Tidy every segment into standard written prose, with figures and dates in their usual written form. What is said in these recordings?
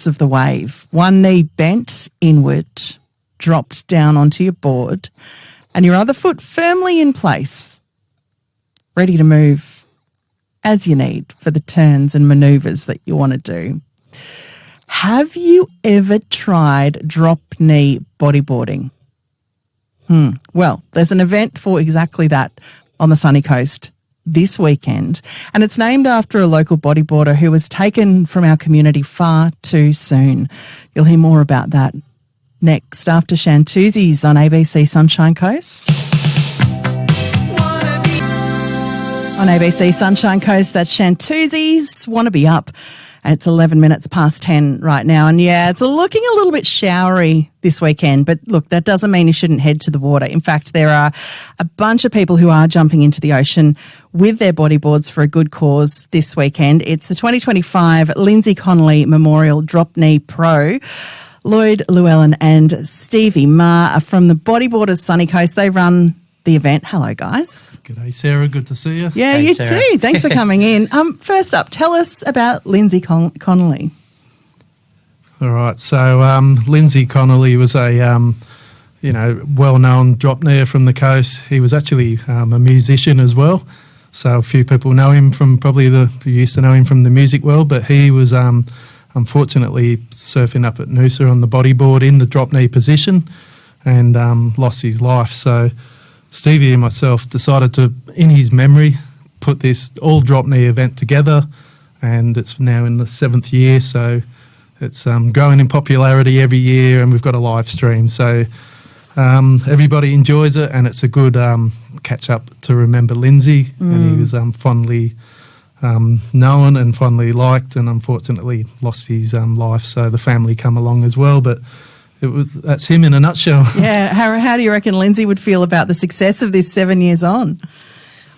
force of the wave. One knee bent inward, dropped down onto your board, and your other foot firmly in place, ready to move as you need for the turns and manoeuvres that you want to do. Have you ever tried drop knee bodyboarding? Well, there's an event for exactly that on the sunny coast this weekend, and it's named after a local bodyboarder who was taken from our community far too soon. You'll hear more about that next after Shantuzzi's on ABC Sunshine Coast. On ABC Sunshine Coast, that's Shantuzzi's Wanna Be Up. It's 11 minutes past 10 right now. And yeah, it's looking a little bit showery this weekend. But look, that doesn't mean you shouldn't head to the water. In fact, there are a bunch of people who are jumping into the ocean with their bodyboards for a good cause this weekend. It's the 2025 Lindsay Connolly Memorial Drop Knee Pro. Lloyd, Llewellyn and Stevie, Maher are from the Bodyboarders Sunny Coast. They run the event. Hello, guys. G'day, Sarah. Good to see you. Yeah, Thanks, you Sarah. too. Thanks for coming in. First up, tell us about Lindsay Connolly. All right. So Lindsay Connolly was a well-known drop-kneer from the coast. He was actually a musician as well. So a few people know him from who used to know him from the music world, but he was unfortunately surfing up at Noosa on the bodyboard in the drop-knee position and lost his life. So Stevie and myself decided to, in his memory, put this all-drop-knee event together, and it's now in the 7th year, so it's growing in popularity every year, and we've got a live stream. So everybody enjoys it, and it's a good catch-up to remember Lindsay, and he was fondly known and fondly liked, and unfortunately lost his life, so the family come along as well, but that's him in a nutshell. Yeah, how do you reckon Lindsay would feel about the success of this 7 years on?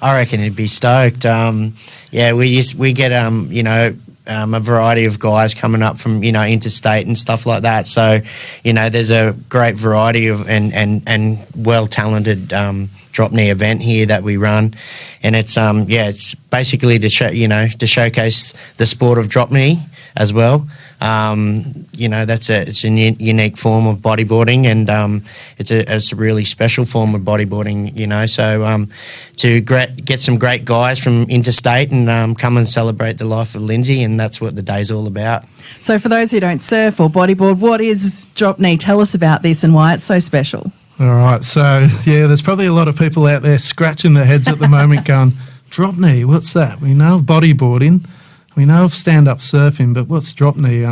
I reckon he'd be stoked. We get a variety of guys coming up from interstate and stuff like that. So there's a great variety of and well talented drop knee event here that we run, and it's basically to showcase the sport of drop knee as well. It's a unique form of bodyboarding, and it's a really special form of bodyboarding. So to get some great guys from interstate and come and celebrate the life of Lindsay, and that's what the day's all about. So for those who don't surf or bodyboard, what is drop knee? Tell us about this and why it's so special. All right, so there's probably a lot of people out there scratching their heads at the moment going, drop knee, what's that? We know of bodyboarding, we know of stand-up surfing, but what's drop knee?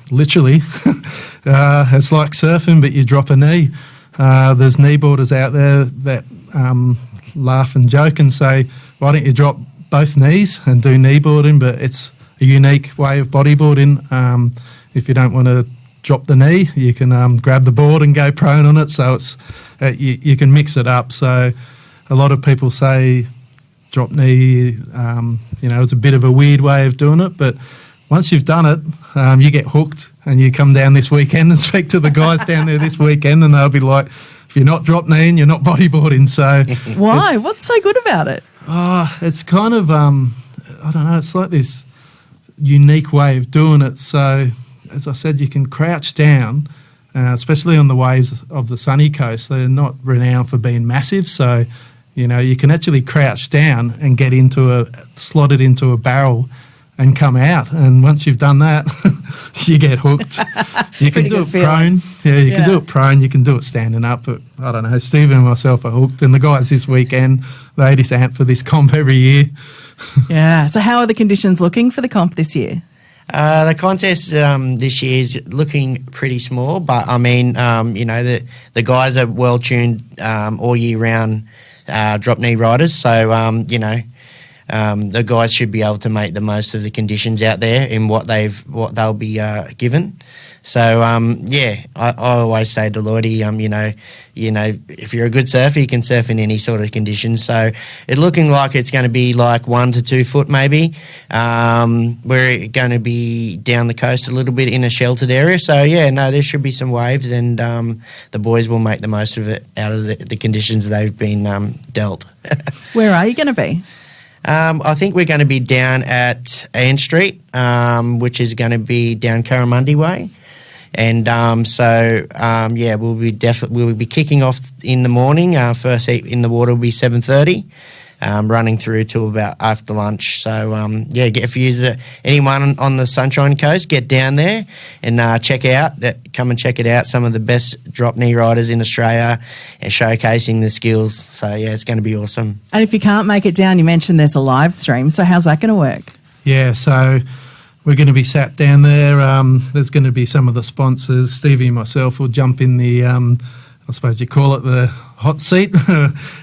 Literally, it's like surfing, but you drop a knee. There's kneeboarders out there that laugh and joke and say, why don't you drop both knees and do kneeboarding? But it's a unique way of bodyboarding. If you don't want to drop the knee, you can grab the board and go prone on it. So it's you can mix it up. So a lot of people say drop knee, it's a bit of a weird way of doing it, but once you've done it, you get hooked, and you come down this weekend and speak to the guys down there this weekend, and they'll be like, if you're not drop kneeing, you're not bodyboarding. So why? What's so good about it? It's kind of, I don't know, it's like this unique way of doing it. So as I said, you can crouch down, especially on the waves of the sunny coast. They're not renowned for being massive, so you can actually crouch down and get slotted into a barrel and come out. And once you've done that, you get hooked. You can do it prone. Yeah, you can do it prone. You can do it standing up. But I don't know, Steve and myself are hooked. And the guys this weekend, they just amp for this comp every year. Yeah. So how are the conditions looking for the comp this year? The contest this year is looking pretty small, but I mean, the guys are well tuned all year round drop knee riders. So, the guys should be able to make the most of the conditions out there in what they'll be given. So I always say to Lloydie, if you're a good surfer, you can surf in any sort of conditions. So it's looking like it's going to be like 1 to 2 foot maybe. We're going to be down the coast a little bit in a sheltered area. So there should be some waves, and the boys will make the most of it out of the conditions they've been dealt. Where are you going to be? I think we're going to be down at Ann Street, which is going to be down Curramundi Way. And we'll be kicking off in the morning. First heat in the water will be 7:30, running through till about after lunch. So if you anyone on the Sunshine Coast, get down there and come and check it out. Some of the best drop knee riders in Australia and showcasing the skills. So it's going to be awesome. And if you can't make it down, you mentioned there's a live stream. So how's that going to work? Yeah, so we're going to be sat down there. There's going to be some of the sponsors. Stevie and myself will jump in the, I suppose you call it the hot seat.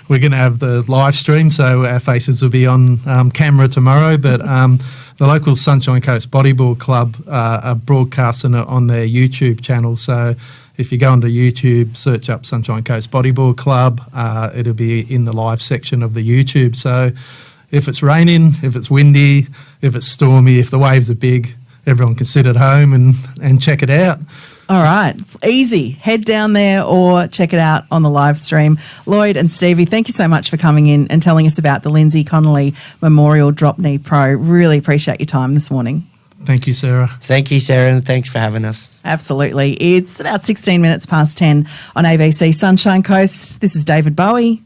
We're going to have the live stream, so our faces will be on camera tomorrow. But the local Sunshine Coast Bodyboard Club are broadcasting it on their YouTube channel. So if you go onto YouTube, search up Sunshine Coast Bodyboard Club, it'll be in the live section of the YouTube. So if it's raining, if it's windy, if it's stormy, if the waves are big, everyone can sit at home and check it out. All right. Easy. Head down there or check it out on the live stream. Lloyd and Stevie, thank you so much for coming in and telling us about the Lindsay Connolly Memorial Drop Knee Pro. Really appreciate your time this morning. Thank you, Sarah. Thank you, Sarah, and thanks for having us. Absolutely. It's about 16 minutes past 10 on ABC Sunshine Coast. This is David Bowie.